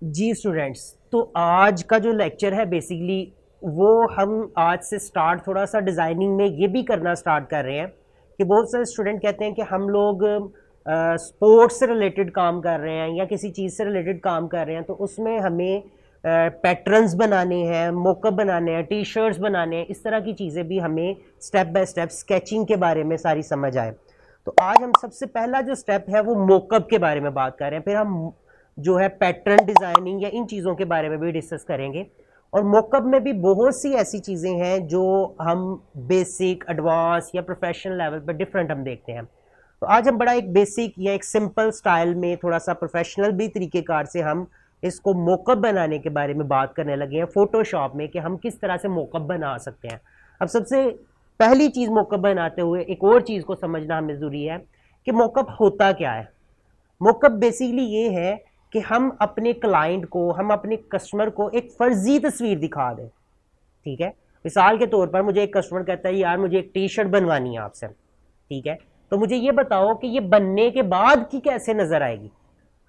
जी students, तो आज का जो लेक्चर है बेसिकली वो हम आज से स्टार्ट थोड़ा सा डिज़ाइनिंग में ये भी करना स्टार्ट कर रहे हैं कि बहुत सारे स्टूडेंट कहते हैं कि हम लोग स्पोर्ट्स से रिलेटेड काम कर रहे हैं या किसी चीज़ से रिलेटेड काम कर रहे हैं, तो उसमें हमें पैटर्न्स बनाने हैं, मोकअप बनाने हैं, टी शर्ट्स बनाने हैं, इस तरह की चीज़ें भी हमें स्टेप बाय स्टेप स्केचिंग के बारे में सारी समझ आए। तो आज हम सबसे पहला जो स्टेप है वो मोकअप के बारे में बात कर रहे हैं, फिर हम जो है पैटर्न डिज़ाइनिंग या इन चीज़ों के बारे में भी डिस्कस करेंगे। और मोकअप में भी बहुत सी ऐसी चीज़ें हैं जो हम बेसिक, एडवांस या प्रोफेशनल लेवल पर डिफरेंट हम देखते हैं। तो आज हम बड़ा एक बेसिक या एक सिंपल स्टाइल में थोड़ा सा प्रोफेशनल भी तरीक़ेकार से हम इसको मोकअप बनाने के बारे में बात करने लगे हैं फ़ोटोशॉप में कि हम किस तरह से मोकअप बना सकते हैं। अब सबसे पहली चीज़ मोकअप बनाते हुए एक और चीज़ को समझना हमें ज़रूरी है कि मोकअप होता क्या है। मोकअप बेसिकली ये है कि हम अपने क्लाइंट को, हम अपने कस्टमर को एक फर्जी तस्वीर दिखा दें। ठीक है, मिसाल के तौर पर मुझे एक कस्टमर कहता है यार मुझे एक टी शर्ट बनवानी है आपसे, ठीक है, तो मुझे ये बताओ कि ये बनने के बाद की कैसे नजर आएगी।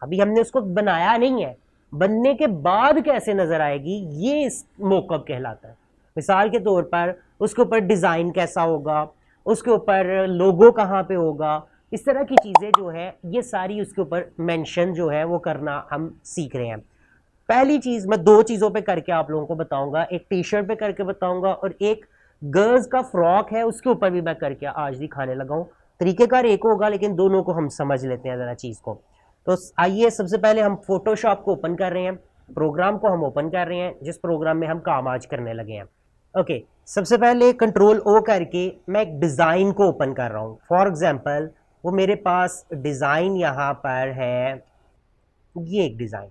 अभी हमने उसको बनाया नहीं है, बनने के बाद कैसे नजर आएगी ये इस मोकअप कहलाता है। मिसाल के तौर पर उसके ऊपर डिजाइन कैसा होगा, उसके ऊपर लोगो कहाँ पे होगा, इस तरह की चीज़ें जो है ये सारी उसके ऊपर मेंशन जो है वो करना हम सीख रहे हैं। पहली चीज़ मैं दो चीज़ों पे करके आप लोगों को बताऊंगा, एक टी शर्ट पे करके बताऊंगा और एक गर्ल्स का फ्रॉक है उसके ऊपर भी मैं करके आज दिखाने लगा हूँ। तरीकेकार एक होगा लेकिन दोनों को हम समझ लेते हैं ज़रा चीज़ को। तो आइए सबसे पहले हम फोटोशॉप को ओपन कर रहे हैं, प्रोग्राम को हम ओपन कर रहे हैं जिस प्रोग्राम में हम काम आज करने लगे हैं। ओके, सबसे पहले कंट्रोल ओ करके मैं एक डिज़ाइन को ओपन कर रहा हूँ। फॉर एग्जांपल वो मेरे पास डिज़ाइन यहाँ पर है, ये एक डिज़ाइन,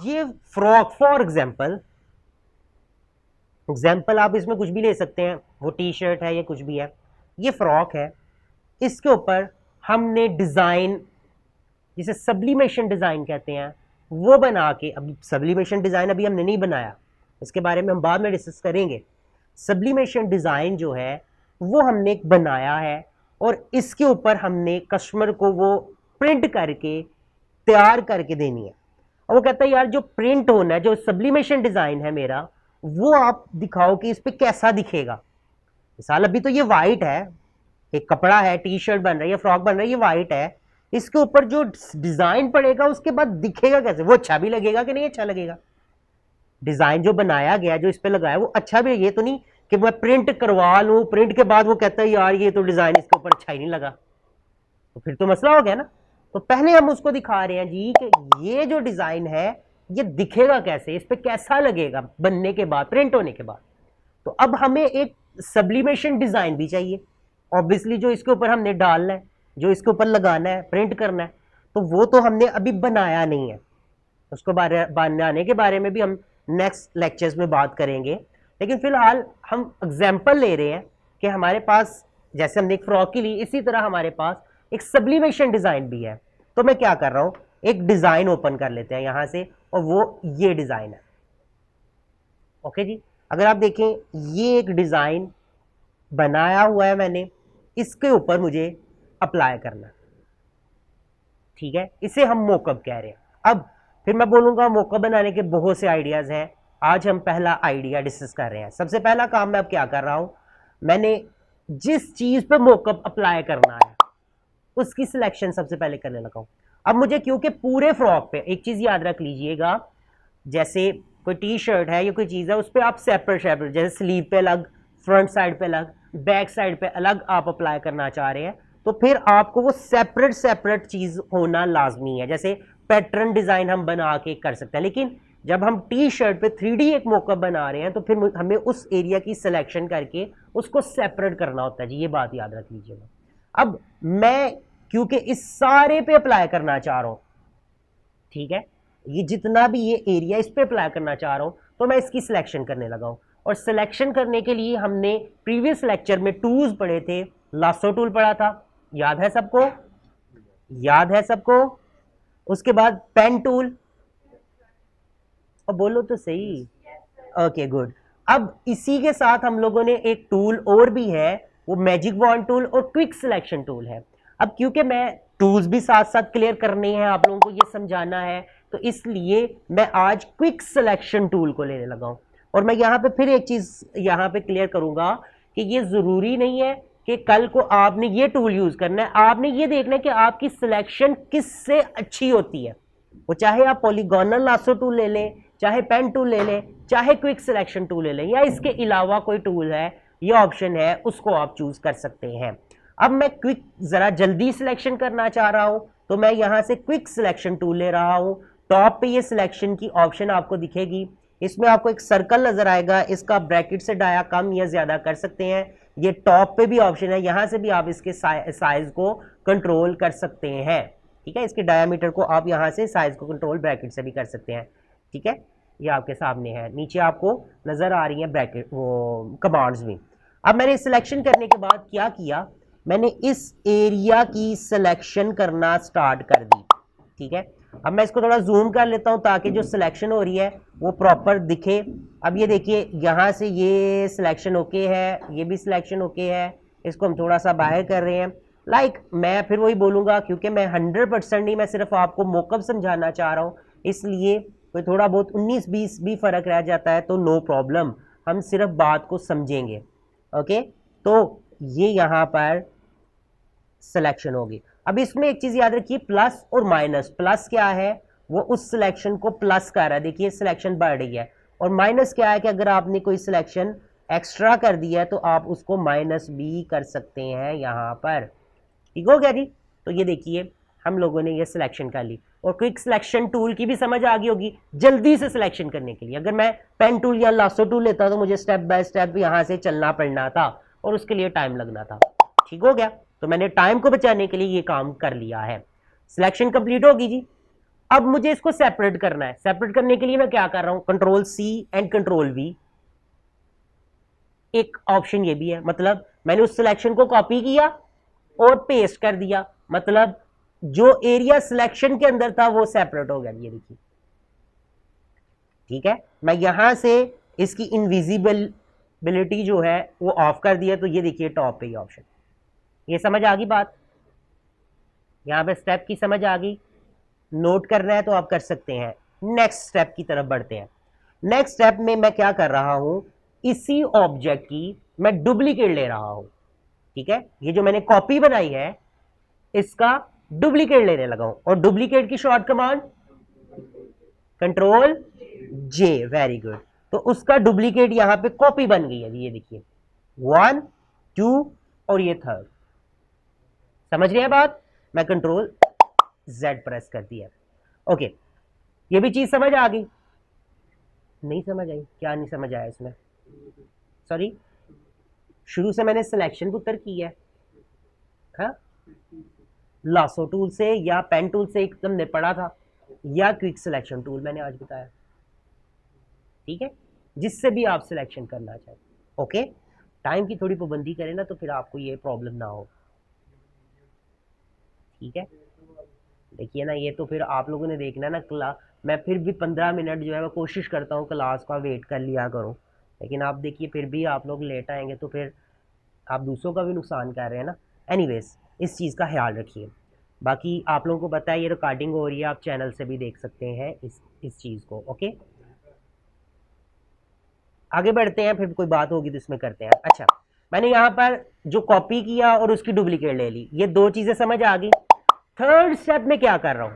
ये फ्रॉक फॉर एग्जांपल आप इसमें कुछ भी ले सकते हैं, वो टी शर्ट है या कुछ भी है, ये फ्रॉक है, इसके ऊपर हमने डिज़ाइन जिसे सब्लिमेशन डिज़ाइन कहते हैं वो बना के, अब सब्लिमेशन डिज़ाइन अभी हमने नहीं बनाया, इसके बारे में हम बाद में डिस्कस करेंगे। सब्लिमेशन डिज़ाइन जो है वो हमने एक बनाया है और इसके ऊपर हमने कस्टमर को वो प्रिंट करके तैयार करके देनी है। और वो कहता है यार जो प्रिंट होना है, जो सब्लिमेशन डिज़ाइन है मेरा, वो आप दिखाओ कि इस पर कैसा दिखेगा। मिसाल अभी तो ये वाइट है, एक कपड़ा है, टी शर्ट बन रही है, फ्रॉक बन रही है, ये वाइट है, इसके ऊपर जो डिज़ाइन पड़ेगा उसके बाद दिखेगा कैसे, वो अच्छा भी लगेगा कि नहीं अच्छा लगेगा। डिज़ाइन जो बनाया गया, जो इस पर लगाया वो अच्छा भी है, ये तो नहीं कि मैं प्रिंट करवा लूँ, प्रिंट के बाद वो कहता है यार ये तो डिज़ाइन इसके ऊपर अच्छा ही नहीं लगा, तो फिर तो मसला हो गया ना। तो पहले हम उसको दिखा रहे हैं जी कि ये जो डिज़ाइन है ये दिखेगा कैसे, इस पर कैसा लगेगा बनने के बाद, प्रिंट होने के बाद। तो अब हमें एक सब्लिमेशन डिज़ाइन भी चाहिए ऑब्वियसली, जो इसके ऊपर हमने डालना है, जो इसके ऊपर लगाना है, प्रिंट करना है, तो वो तो हमने अभी बनाया नहीं है, उसको बनाने के बारे में भी हम नेक्स्ट लेक्चर्स में बात करेंगे। लेकिन फिलहाल हम एग्जाम्पल ले रहे हैं कि हमारे पास जैसे हमने एक फ्रॉक की ली, इसी तरह हमारे पास एक सब्लिमेशन डिज़ाइन भी है। तो मैं क्या कर रहा हूँ, एक डिज़ाइन ओपन कर लेते हैं यहाँ से, और वो ये डिज़ाइन है। ओके जी, अगर आप देखें ये एक डिज़ाइन बनाया हुआ है मैंने, इसके ऊपर मुझे अप्लाई करना, ठीक है, इसे हम मोकअप कह रहे हैं। अब फिर मैं बोलूँगा मोकअप बनाने के बहुत से आइडियाज़ हैं, आज हम पहला आइडिया डिस्कस कर रहे हैं। सबसे पहला काम मैं अब क्या कर रहा हूँ, मैंने जिस चीज़ पे मोकअप अप्लाई करना है उसकी सिलेक्शन सबसे पहले करने लगा हूँ। अब मुझे क्योंकि पूरे फ्रॉक पे एक चीज़ याद रख लीजिएगा, जैसे कोई टी शर्ट है या कोई चीज़ है उस पर आप सेपरेट जैसे स्लीव पे अलग, फ्रंट साइड पे अलग, बैक साइड पे अलग आप अप्लाई करना चाह रहे हैं, तो फिर आपको वो सेपरेट चीज़ होना लाजमी है। जैसे पैटर्न डिज़ाइन हम बना के कर सकते हैं, लेकिन जब हम टी शर्ट पे 3D एक मोकअप बना रहे हैं तो फिर हमें उस एरिया की सिलेक्शन करके उसको सेपरेट करना होता है जी, ये बात याद रख लीजिएगा। अब मैं क्योंकि इस सारे पे अप्लाई करना चाह रहा हूं, ठीक है, ये जितना भी ये एरिया इस पे अप्लाई करना चाह रहा हूं, तो मैं इसकी सिलेक्शन करने लगा हूं। और सिलेक्शन करने के लिए हमने प्रीवियस लेक्चर में टूल्स पढ़े थे, लासो टूल पढ़ा था, याद है सबको, याद है सबको। उसके बाद पेन टूल, और बोलो तो सही, ओके गुड। अब इसी के साथ हम लोगों ने एक टूल और भी है, वो मैजिक वॉन्ड टूल और क्विक सिलेक्शन टूल है। अब क्योंकि मैं टूल्स भी साथ साथ क्लियर करने हैं, आप लोगों को ये समझाना है, तो इसलिए मैं आज क्विक सिलेक्शन टूल को लेने लगा हूं। और मैं यहां पे फिर एक चीज यहां पे क्लियर करूंगा कि ये जरूरी नहीं है कि कल को आपने ये टूल यूज करना है, आपने ये देखना है कि आपकी सिलेक्शन किससे अच्छी होती है। वो चाहे आप पॉलीगोनल लासो टूल ले लें, चाहे पेन टूल ले लें, चाहे क्विक सिलेक्शन टूल ले लें, या इसके अलावा कोई टूल है, ये ऑप्शन है, उसको आप चूज कर सकते हैं। अब मैं क्विक जरा जल्दी सिलेक्शन करना चाह रहा हूं, तो मैं यहां से क्विक सिलेक्शन टूल ले रहा हूं। टॉप पे ये सिलेक्शन की ऑप्शन आपको दिखेगी, इसमें आपको एक सर्कल नजर आएगा, इसका ब्रैकेट से डाया कम या ज्यादा कर सकते हैं। ये टॉप पे भी ऑप्शन है, यहां से भी आप इसके साइज को कंट्रोल कर सकते हैं। ठीक है, इसके डायमीटर को आप यहां से साइज को कंट्रोल ब्रैकेट से भी कर सकते हैं। ठीक है, ये आपके सामने है, नीचे आपको नजर आ रही है ब्रैकेट वो कमांड्स भी। अब मैंने सिलेक्शन करने के बाद क्या किया, मैंने इस एरिया की सिलेक्शन करना स्टार्ट कर दी। ठीक है, अब मैं इसको थोड़ा जूम कर लेता हूं ताकि जो सिलेक्शन हो रही है वो प्रॉपर दिखे। अब ये देखिए, यहां से ये सिलेक्शन ओके है, ये भी सिलेक्शन ओके है, इसको हम थोड़ा सा बाहर कर रहे हैं। मैं फिर वही बोलूंगा, क्योंकि मैं 100% नहीं, मैं सिर्फ आपको मौकब समझाना चाह रहा हूं, इसलिए कोई थोड़ा बहुत 19-20 भी फर्क रह जाता है तो नो प्रॉब्लम, हम सिर्फ बात को समझेंगे। ओके, तो ये यहां पर सिलेक्शन होगी। अब इसमें एक चीज याद रखिए, प्लस और माइनस। प्लस क्या है, वो उस सिलेक्शन को प्लस कर रहा है, देखिए सिलेक्शन बढ़ रही है। और माइनस क्या है कि अगर आपने कोई सिलेक्शन एक्स्ट्रा कर दिया है तो आप उसको माइनस भी कर सकते हैं यहां पर। ठीक हो गया जी, तो ये देखिए हम लोगों ने ये सिलेक्शन कर ली। और क्विक सिलेक्शन टूल की भी समझ आ गई होगी, जल्दी से सिलेक्शन करने के लिए। अगर मैं पेन टूल या लासो टूल लेता तो मुझे स्टेप बाय स्टेप यहां से चलना पड़ना था और उसके लिए टाइम लगना था। ठीक हो गया, तो मैंने टाइम को बचाने के लिए ये काम कर लिया है। सिलेक्शन कंप्लीट होगी जी। अब मुझे इसको सेपरेट करना है। सेपरेट करने के लिए मैं क्या कर रहा हूं, control C and control V. एक ऑप्शन ये भी है, मतलब मैंने उस सिलेक्शन को कॉपी किया और पेस्ट कर दिया, मतलब जो एरिया सिलेक्शन के अंदर था वो सेपरेट हो गया। ये देखिए, ठीक है, मैं यहां से इसकी इनविजिबिलिटी जो है वो ऑफ कर दिया, तो ये देखिए टॉप पे ये ऑप्शन। ये समझ आ गई बात, यहां पे स्टेप की समझ आ गई। नोट करना है तो आप कर सकते हैं। नेक्स्ट स्टेप की तरफ बढ़ते हैं। नेक्स्ट स्टेप में मैं क्या कर रहा हूं, इसी ऑब्जेक्ट की मैं डुप्लीकेट ले रहा हूं। ठीक है, ये जो मैंने कॉपी बनाई है इसका डुप्लीकेट लेने लगा हूं। और डुप्लीकेट की शॉर्ट कमांड कंट्रोल जे, वेरी गुड। तो उसका डुप्लीकेट यहां पे कॉपी बन गई है, ये देखिए 1 2 और ये थर्ड। समझ रहे हैं बात, मैं कंट्रोल जेड प्रेस कर दिया। ओके, ये भी चीज समझ आ गई? नहीं समझ आई? क्या नहीं समझ आया इसमें? सॉरी, शुरू से मैंने सिलेक्शन पुत्र की है, हाँ? लासो टूल से या पेन टूल से एकदम ने पढ़ा था, या क्विक सिलेक्शन टूल मैंने आज बताया। ठीक है, जिससे भी आप सिलेक्शन करना चाहें। ओके, टाइम की थोड़ी पाबंदी करें ना तो फिर आपको ये प्रॉब्लम ना हो। ठीक है, देखिए ना, ये तो फिर आप लोगों ने देखना ना क्लास। मैं फिर भी 15 मिनट जो है मैं कोशिश करता हूँ क्लास का वेट कर लिया करो, लेकिन आप देखिए फिर भी आप लोग लेट आएंगे तो फिर आप दूसरों का भी नुकसान कर रहे हैं ना। एनीवेज, इस चीज़ का ख्याल रखिए। बाकी आप लोगों को पता है ये रिकॉर्डिंग हो रही है, आप चैनल से भी देख सकते हैं इस चीज़ को। ओके, आगे बढ़ते हैं, फिर कोई बात होगी तो इसमें करते हैं। अच्छा, मैंने यहाँ पर जो कॉपी किया और उसकी डुप्लीकेट ले ली, ये दो चीज़ें समझ आ गई। थर्ड स्टेप में क्या कर रहा हूं,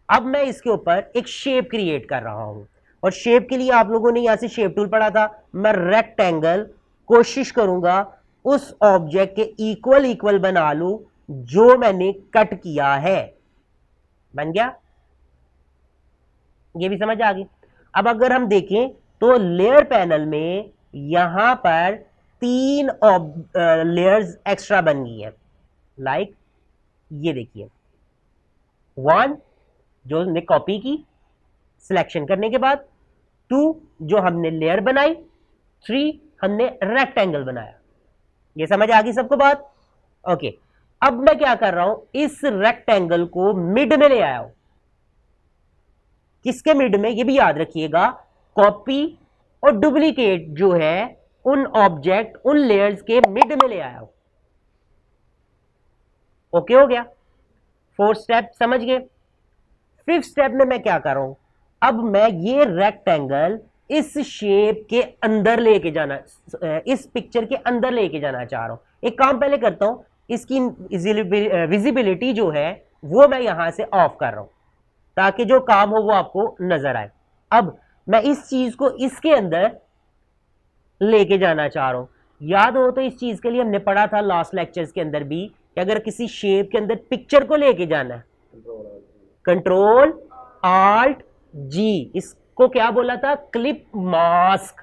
अब मैं इसके ऊपर एक शेप क्रिएट कर रहा हूं। और शेप के लिए आप लोगों ने यहां से शेप टूल पढ़ा था, मैं रेक्टेंगल कोशिश करूंगा उस ऑब्जेक्ट के इक्वल इक्वल बना लूं जो मैंने कट किया है। बन गया, ये भी समझ आ गई। अब अगर हम देखें तो लेयर पैनल में यहां पर 3 लेयर्स एक्स्ट्रा बन गई है। लाइक ये देखिए, 1 जो हमने कॉपी की सिलेक्शन करने के बाद, 2 जो हमने लेयर बनाई, 3 हमने रेक्टेंगल बनाया। ये समझ आ गई सबको बात? ओके, अब मैं क्या कर रहा हूं, इस रेक्टेंगल को मिड में ले आया हूं। किसके मिड में, ये भी याद रखिएगा, कॉपी और डुप्लीकेट जो है उन ऑब्जेक्ट उन लेयर्स के मिड में ले आया हूं। ओके हो गया। 4 स्टेप समझ गए। 5th स्टेप में मैं क्या कर रहा हूं, अब मैं ये रेक्टेंगल इस शेप के अंदर लेके जाना, इस पिक्चर के अंदर लेके जाना चाह रहा हूं। एक काम पहले करता हूं, इसकी विजिबिलिटी जो है वो मैं यहां से ऑफ कर रहा हूं ताकि जो काम हो वो आपको नजर आए। अब मैं इस चीज को इसके अंदर लेके जाना चाह रहा हूं। याद हो तो इस चीज के लिए हमने पढ़ा था लास्ट लेक्चर्स के अंदर भी कि अगर किसी शेप के अंदर पिक्चर को लेके जाना है, कंट्रोल आल्ट जी, इसको क्या बोला था, क्लिप मास्क।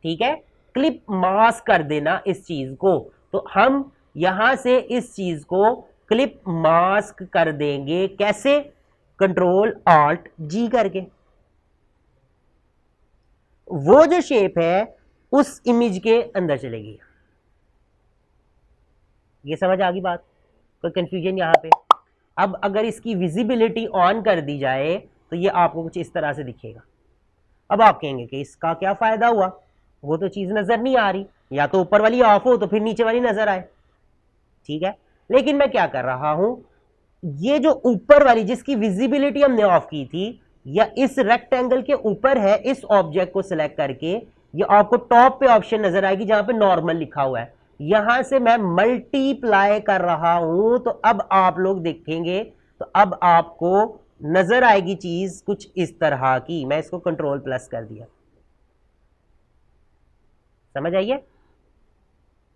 ठीक है, क्लिप मास्क कर देना इस चीज को। तो हम यहां से इस चीज को क्लिप मास्क कर देंगे, कैसे, कंट्रोल आल्ट जी करके। वो जो शेप है उस इमेज के अंदर चलेगी। ये समझ आ गई बात, कोई कंफ्यूजन यहां पे? अब अगर इसकी विजिबिलिटी ऑन कर दी जाए तो ये आपको कुछ इस तरह से दिखेगा। अब आप कहेंगे कि इसका क्या फायदा हुआ, वो तो चीज नजर नहीं आ रही, या तो ऊपर वाली ऑफ हो तो फिर नीचे वाली नजर आए। ठीक है, लेकिन मैं क्या कर रहा हूं, ये जो ऊपर वाली जिसकी विजिबिलिटी हमने ऑफ की थी, या इस रेक्टेंगल के ऊपर है, इस ऑब्जेक्ट को सिलेक्ट करके ये आपको टॉप पे ऑप्शन नजर आएगी जहां पे नॉर्मल लिखा हुआ है, यहां से मैं मल्टीप्लाई कर रहा हूं। तो अब आप लोग देखेंगे तो अब आपको नजर आएगी चीज कुछ इस तरह की। मैं इसको कंट्रोल प्लस कर दिया, समझ आइए?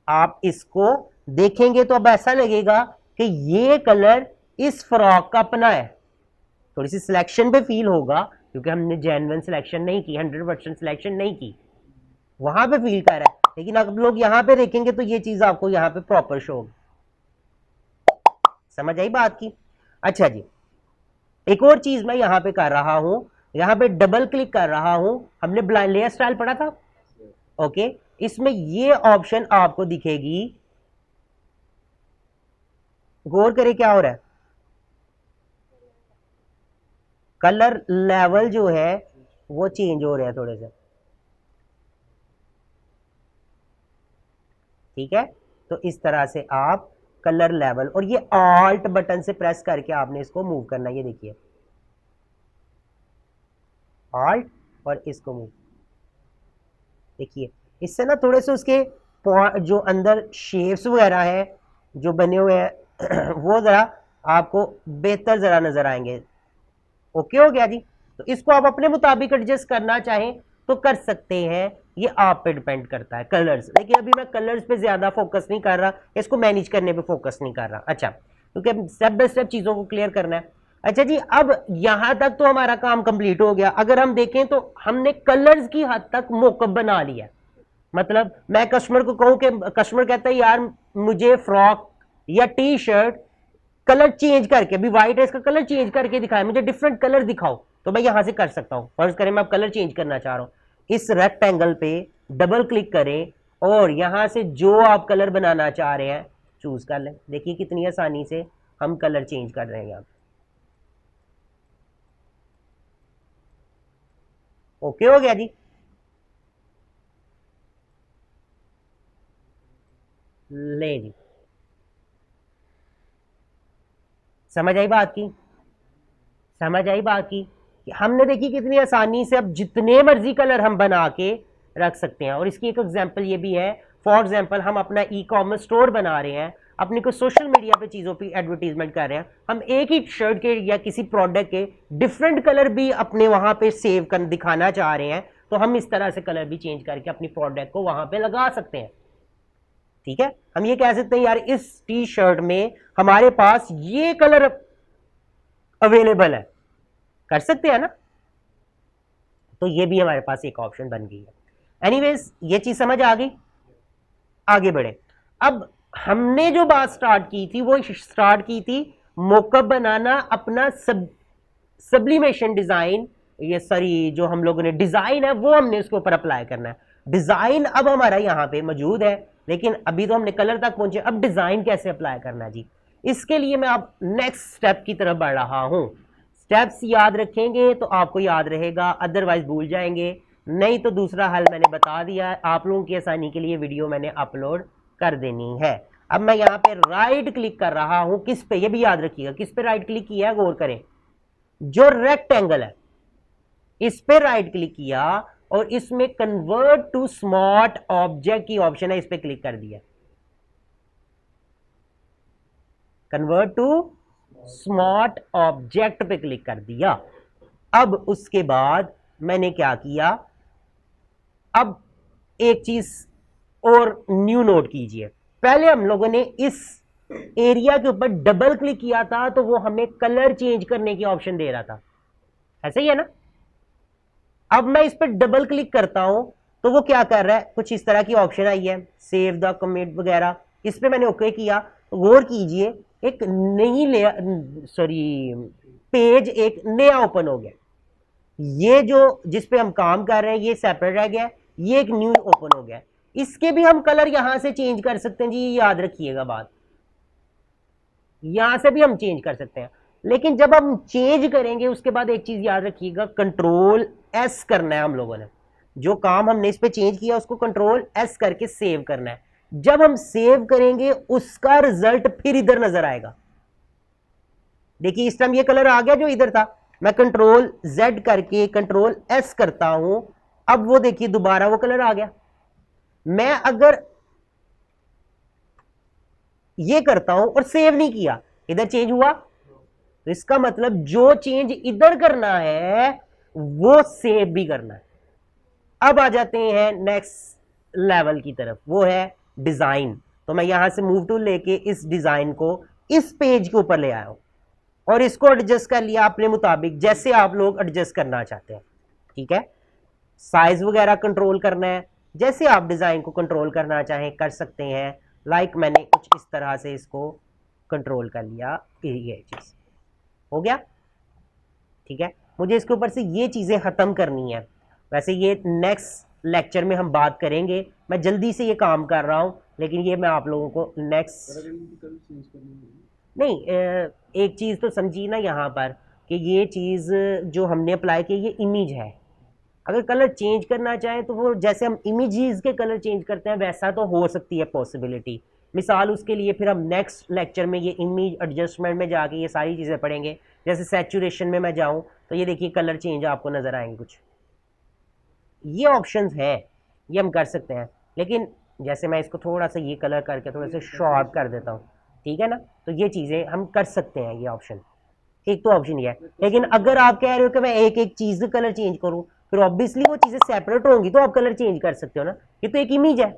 आप इसको देखेंगे तो अब ऐसा लगेगा कि ये कलर इस फ्रॉक का अपना है। थोड़ी सी सिलेक्शन पे फील होगा क्योंकि हमने जेन्युइन सिलेक्शन नहीं की, 100% सिलेक्शन नहीं की, वहां पे फील कर रहा है। लेकिन अब लोग यहां पे देखेंगे तो ये चीज आपको यहां पे प्रॉपर शो होगी। समझ आई बात की? अच्छा जी, एक और चीज मैं यहां पे कर रहा हूं, यहां पे डबल क्लिक कर रहा हूं। हमने ब्लाइंड लेयर स्टाइल पढ़ा था, ओके। इसमें ये ऑप्शन आपको दिखेगी, गौर करें क्या हो रहा है, कलर लेवल जो है वो चेंज हो रहे हैं थोड़े से। ठीक है, तो इस तरह से आप कलर लेवल, और ये ऑल्ट बटन से प्रेस करके आपने इसको मूव करना है। ये देखिए ऑल्ट और इसको मूव, देखिए इससे ना थोड़े से उसके जो अंदर शेप्स वगैरह हैं जो बने हुए हैं वो जरा आपको बेहतर जरा नजर आएंगे। ओके हो गया जी। तो इसको आप अपने मुताबिक एडजस्ट करना चाहें तो कर सकते हैं, ये आप पे डिपेंड करता है कलर्स। लेकिन अभी मैं कलर्स पे ज्यादा फोकस नहीं कर रहा, इसको मैनेज करने पे फोकस नहीं कर रहा। अच्छा, क्योंकि स्टेप बाय स्टेप चीजों को क्लियर करना है। अच्छा जी, अब यहां तक तो हमारा काम कंप्लीट हो गया। अगर हम देखें तो हमने कलर्स की हद तक मोकअप बना लिया। मतलब मैं कस्टमर को कहूं कि कस्टमर कहता है यार मुझे फ्रॉक या टी शर्ट कलर चेंज करके, भी व्हाइट है इसका कलर चेंज करके दिखाए, मुझे डिफरेंट कलर दिखाओ, तो मैं यहां से कर सकता हूं। फर्ज करें मैं अब कलर चेंज करना चाह रहा हूं, इस रेक्टेंगल पे डबल क्लिक करें और यहां से जो आप कलर बनाना चाह रहे हैं चूज कर लें। देखिए कितनी आसानी से हम कलर चेंज कर रहे हैं यहां। ओके हो गया जी। ले जी, समझ आई बात की? समझ आई बात की कि हमने देखी कितनी आसानी से अब जितने मर्जी कलर हम बना के रख सकते हैं। और इसकी एक एग्जांपल ये भी है, फॉर एग्जांपल हम अपना ई कॉमर्स स्टोर बना रहे हैं, अपनी को सोशल मीडिया पे चीज़ों पे एडवर्टीजमेंट कर रहे हैं, हम एक ही शर्ट के या किसी प्रोडक्ट के डिफरेंट कलर भी अपने वहां पे सेव कर दिखाना चाह रहे हैं, तो हम इस तरह से कलर भी चेंज करके अपनी प्रोडक्ट को वहां पे लगा सकते हैं। ठीक है, हम ये कह सकते हैं यार इस टी शर्ट में हमारे पास ये कलर अवेलेबल है, कर सकते हैं ना। तो ये भी हमारे पास एक ऑप्शन बन गई है। एनीवेज ये चीज समझ आ गई, आगे बढ़े। अब हमने जो बात स्टार्ट की थी वो स्टार्ट की थी मोकअप बनाना अपना सब्लिमेशन डिजाइन, ये सॉरी जो हम लोगों ने डिजाइन है वो हमने उसके ऊपर अप्लाई करना है। डिजाइन अब हमारा यहां पे मौजूद है, लेकिन अभी तो हमने कलर तक पहुंचे, अब डिजाइन कैसे अप्लाई करना है जी। इसके लिए मैं अब नेक्स्ट स्टेप की तरफ बढ़ रहा हूं। स्टेप्स याद रखेंगे तो आपको याद रहेगा, अदरवाइज भूल जाएंगे। नहीं तो दूसरा हल मैंने बता दिया, आप लोगों की आसानी के लिए वीडियो मैंने अपलोड कर देनी है। अब मैं यहां पे राइट क्लिक कर रहा हूं, किस पे, ये भी याद रखिएगा, किस पे राइट क्लिक किया है, गौर करें, जो रेक्टेंगल है इस पे राइट क्लिक किया और इसमें कन्वर्ट टू स्मार्ट ऑब्जेक्ट की ऑप्शन है, इस पे क्लिक कर दिया, कन्वर्ट टू स्मार्ट ऑब्जेक्ट पे क्लिक कर दिया। अब उसके बाद मैंने क्या किया, अब एक चीज और न्यू नोट कीजिए, पहले हम लोगों ने इस एरिया के ऊपर डबल क्लिक किया था तो वो हमें कलर चेंज करने की ऑप्शन दे रहा था, ऐसे ही है ना। अब मैं इस पर डबल क्लिक करता हूं तो वो क्या कर रहा है, कुछ इस तरह की ऑप्शन आई है, सेव द कमेंट वगैरह, इस पे मैंने ओके किया। तो गौर कीजिए, एक नई लेयर, सॉरी, पेज एक नया ओपन हो गया, ये जो जिस पे हम काम कर रहे हैं ये सेपरेट रह गया, ये एक न्यू ओपन हो गया। इसके भी हम कलर यहां से चेंज कर सकते हैं जी, याद रखिएगा बात, यहां से भी हम चेंज कर सकते हैं। लेकिन जब हम चेंज करेंगे उसके बाद एक चीज याद रखिएगा, कंट्रोल एस करना है हम लोगों ने, जो काम हमने इस पे चेंज किया उसको कंट्रोल एस करके सेव करना है। जब हम सेव करेंगे उसका रिजल्ट फिर इधर नजर आएगा, देखिए इस टाइम ये कलर आ गया जो इधर था, मैं कंट्रोल जेड करके कंट्रोल एस करता हूं, अब वो देखिए दोबारा वो कलर आ गया। मैं अगर ये करता हूं और सेव नहीं किया, इधर चेंज हुआ, तो इसका मतलब जो चेंज इधर करना है वो सेव भी करना है। अब आ जाते हैं नेक्स्ट लेवल की तरफ, वो है डिजाइन। तो मैं यहां से मूव टूल लेके इस डिजाइन को इस पेज के ऊपर ले आया हूं और इसको एडजस्ट कर लिया अपने मुताबिक, जैसे आप लोग एडजस्ट करना चाहते हैं, ठीक है। साइज वगैरह कंट्रोल करना है, जैसे आप डिजाइन को कंट्रोल करना चाहें कर सकते हैं। लाइक मैंने कुछ इस तरह से इसको कंट्रोल कर लिया, ये चीज हो गया, ठीक है। मुझे इसके ऊपर से ये चीजें खत्म करनी है, वैसे ये नेक्स्ट लेक्चर में हम बात करेंगे, मैं जल्दी से ये काम कर रहा हूं, लेकिन ये मैं आप लोगों को नेक्स्ट नहीं, एक चीज तो समझिए ना यहाँ पर कि ये चीज जो हमने अप्लाई की ये इमेज है, अगर कलर चेंज करना चाहें तो वो जैसे हम इमेजेस के कलर चेंज करते हैं वैसा तो हो सकती है पॉसिबिलिटी। मिसाल उसके लिए फिर हम नेक्स्ट लेक्चर में ये इमेज एडजस्टमेंट में जाके ये सारी चीज़ें पढ़ेंगे। जैसे सैचुरेशन में मैं जाऊं तो ये देखिए कलर चेंज आपको नज़र आएंगे, कुछ ये ऑप्शंस है, ये हम कर सकते हैं। लेकिन जैसे मैं इसको थोड़ा सा ये कलर करके थोड़ा सा शॉर्प कर देता हूँ, ठीक है ना, तो ये चीज़ें हम कर सकते हैं, ये ऑप्शन, एक तो ऑप्शन ये है। लेकिन अगर आप कह रहे हो कि मैं एक एक चीज़ का कलर चेंज करूँ, फिर ऑब्वियसली वो चीज़ें सेपरेट होंगी तो आप कलर चेंज कर सकते हो ना, ये तो एक इमेज है,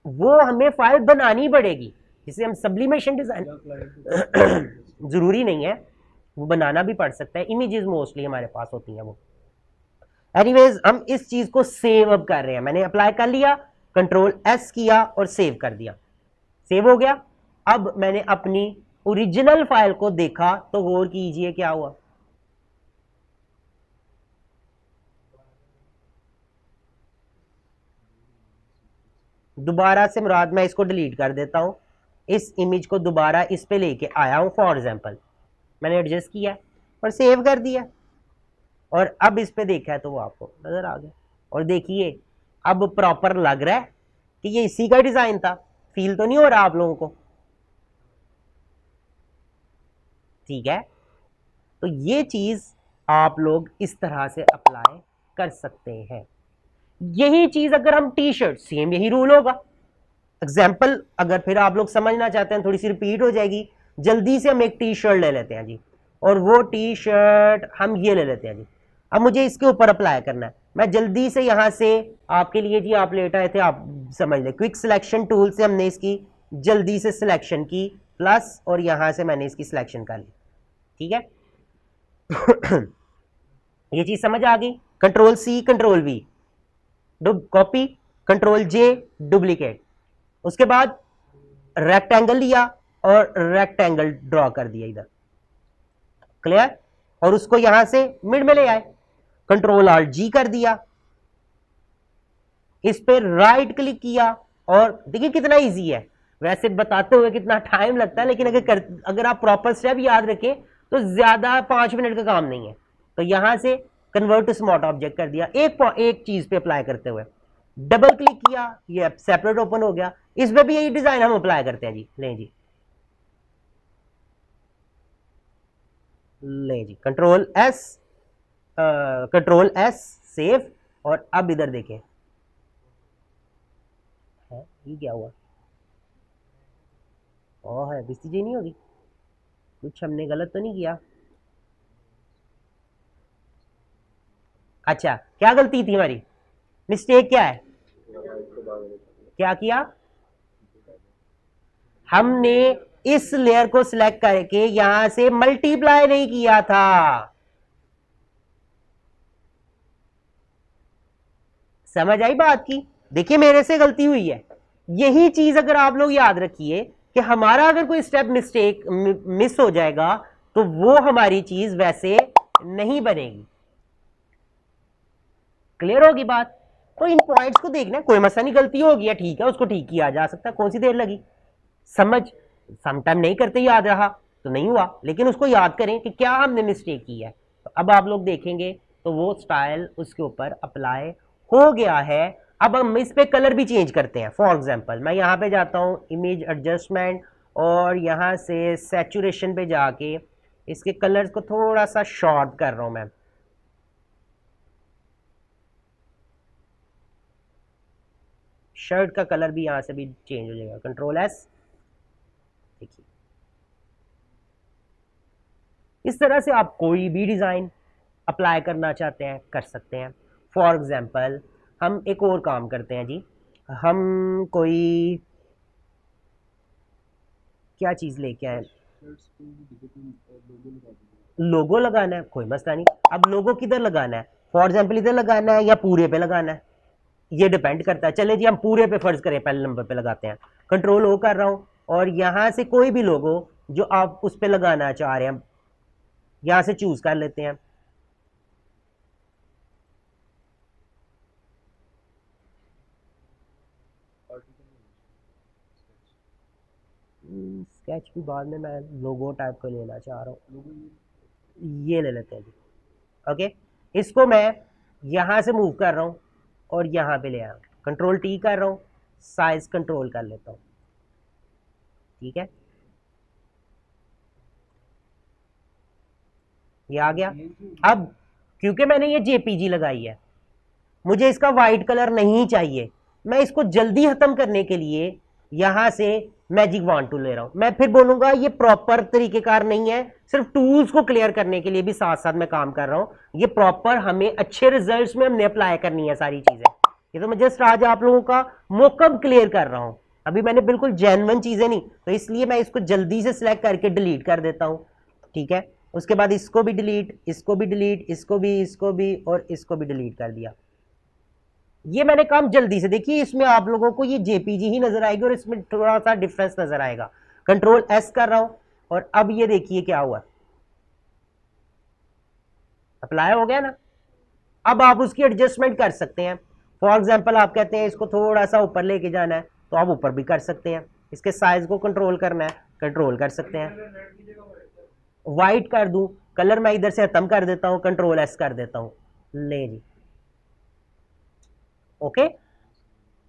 वो हमें फाइल बनानी पड़ेगी जिसे हम सब्लिमेशन डिजाइन जरूरी नहीं है, वो बनाना भी पड़ सकता है, इमेजेस मोस्टली हमारे पास होती हैं वो। एनीवेज हम इस चीज को सेव अप कर रहे हैं, मैंने अप्लाई कर लिया, कंट्रोल एस किया और सेव कर दिया, सेव हो गया। अब मैंने अपनी ओरिजिनल फाइल को देखा तो गौर कीजिए क्या हुआ, दोबारा से मुराद मैं इसको डिलीट कर देता हूं, इस इमेज को दोबारा इस पे लेके आया हूं, फॉर एग्जांपल मैंने एडजस्ट किया और सेव कर दिया और अब इस पे देखा है तो वो आपको नजर आ गया। और देखिए अब प्रॉपर लग रहा है कि ये इसी का डिजाइन था, फील तो नहीं हो रहा आप लोगों को, ठीक है। तो ये चीज आप लोग इस तरह से अप्लाई कर सकते हैं। यही चीज अगर हम टी शर्ट, सेम यही रूल होगा। एग्जाम्पल अगर फिर आप लोग समझना चाहते हैं, थोड़ी सी रिपीट हो जाएगी, जल्दी से हम एक टी शर्ट ले लेते हैं जी, और वो टी शर्ट हम ये ले लेते हैं जी। अब मुझे इसके ऊपर अप्लाई करना है, मैं जल्दी से यहां से आपके लिए जी, आप लेट आए थे आप समझ लें, क्विक सिलेक्शन टूल से हमने इसकी जल्दी से सिलेक्शन की प्लस, और यहां से मैंने इसकी सिलेक्शन कर ली, ठीक है। ये चीज समझ आ गई। Control C control V copy, control J duplicate, उसके बाद रेक्टेंगल लिया और रेक्टेंगल ड्रॉ कर दिया इधर, क्लियर, और उसको यहां से मिड में ले आए, कंट्रोल आल्ट जी कर दिया, इस पे राइट क्लिक किया और देखिए कितना इजी है, वैसे बताते हुए कितना टाइम लगता है, लेकिन अगर आप प्रॉपर स्टेप याद रखें तो ज्यादा 5 मिनट का काम नहीं है। तो यहां से कन्वर्ट टू स्मार्ट ऑब्जेक्ट कर दिया, एक चीज पे अप्लाई करते हुए, डबल क्लिक किया, ये सेपरेट ओपन हो गया। इसमें भी यही डिजाइन हम अप्लाई करते हैं जी। लें जी, ले जी, कंट्रोल एस सेव। और अब इधर देखें, है ये क्या हुआ? ओह है बिस्ती जी नहीं होगी, कुछ हमने गलत तो नहीं किया? अच्छा, क्या गलती थी हमारी, मिस्टेक क्या है? क्या किया हमने? इस लेयर को सिलेक्ट करके यहां से मल्टीप्लाई नहीं किया था। समझ आई बात की? देखिए मेरे से गलती हुई है। यही चीज अगर आप लोग याद रखिए कि हमारा अगर कोई स्टेप मिस हो जाएगा तो वो हमारी चीज वैसे नहीं बनेगी। क्लियर होगी बात? तो इन पॉइंट्स को देखना, कोई मसला नहीं, गलती हो गया ठीक है, उसको ठीक किया जा सकता है, कौन सी देर लगी। समझ समटाइम नहीं करते याद रहा तो नहीं हुआ, लेकिन उसको याद करें कि क्या हमने मिस्टेक की है। तो अब आप लोग देखेंगे तो वो स्टाइल उसके ऊपर अप्लाई हो गया है। अब हम इस पे कलर भी चेंज करते हैं। फॉर एग्जांपल मैं यहां पे जाता हूं इमेज एडजस्टमेंट और यहां से सैचुरेशन पे जाके इसके कलर्स को थोड़ा सा शॉर्ट कर रहा हूं मैं। शर्ट का कलर भी यहां से भी चेंज हो जाएगा, कंट्रोल एस। देखिए इस तरह से आप कोई भी डिज़ाइन अप्लाई करना चाहते हैं कर सकते हैं। फॉर एग्जांपल हम एक और काम करते हैं जी, हम कोई क्या चीज़ लेके आए, लोगो लगाना है, कोई मसला नहीं। अब लोगो किधर लगाना है? फॉर एग्जांपल इधर लगाना है या पूरे पे लगाना है, ये डिपेंड करता है। चले जी हम पूरे पे फर्ज करें, पहले नंबर पे लगाते हैं। कंट्रोल ओ कर रहा हूं और यहां से कोई भी लोगो जो आप उस पे लगाना चाह रहे हैं यहां से चूज कर लेते हैं। स्केच भी बाद में, मैं लोगो टाइप को लेना चाह रहा हूँ, ये ले लेते हैं जी। ओके, इसको मैं यहां से मूव कर रहा हूँ और यहां पे ले आया हूँ, कंट्रोल टी कर रहा हूँ, साइज कंट्रोल कर लेता हूँ। ठीक है, ये आ गया। अब क्योंकि मैंने ये जेपीजी लगाई है, मुझे इसका वाइट कलर नहीं चाहिए, मैं इसको जल्दी खत्म करने के लिए यहां से मैजिक वॉन्ड टूल ले रहा हूं। मैं फिर बोलूंगा ये प्रॉपर तरीकेकार नहीं है, सिर्फ टूल्स को क्लियर करने के लिए भी साथ साथ मैं काम कर रहा हूं। ये प्रॉपर हमें अच्छे रिजल्ट्स में हमने अप्लाई करनी है सारी चीजें। ये तो मैं जस्ट आज आप लोगों का मोकअप क्लियर कर रहा हूं, अभी मैंने बिल्कुल जेन्युइन चीजें नहीं, तो इसलिए मैं इसको जल्दी से सिलेक्ट करके डिलीट कर देता हूं। ठीक है, उसके बाद इसको भी डिलीट, इसको भी डिलीट, इसको भी और इसको भी डिलीट कर दिया। ये मैंने काम जल्दी से, देखिए इसमें आप लोगों को ये जेपीजी ही नजर आएगी और इसमें थोड़ा सा डिफरेंस नजर आएगा। कंट्रोल एस कर रहा हूं और अब ये देखिए क्या हुआ, अप्लाई हो गया ना। अब आप उसकी एडजस्टमेंट कर सकते हैं। फॉर एग्जांपल आप कहते हैं इसको थोड़ा सा ऊपर लेके जाना है तो आप ऊपर भी कर सकते हैं। इसके साइज को कंट्रोल करना है, कंट्रोल कर सकते हैं। वाइट कर दूं, कलर मैं इधर से खत्म कर देता हूं, कंट्रोल एस कर देता हूं, ले जी। ओके,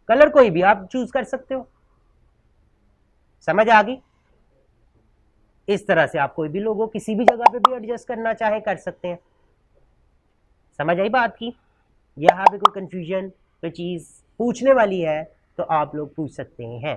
कलर कोई भी आप चूज कर सकते हो। समझ आ गई? इस तरह से आप कोई भी लोगो किसी भी जगह पे भी एडजस्ट करना चाहे कर सकते हैं। समझ आई बात की? यहाँ पे कोई कंफ्यूजन, कोई चीज पूछने वाली है तो आप लोग पूछ सकते हैं।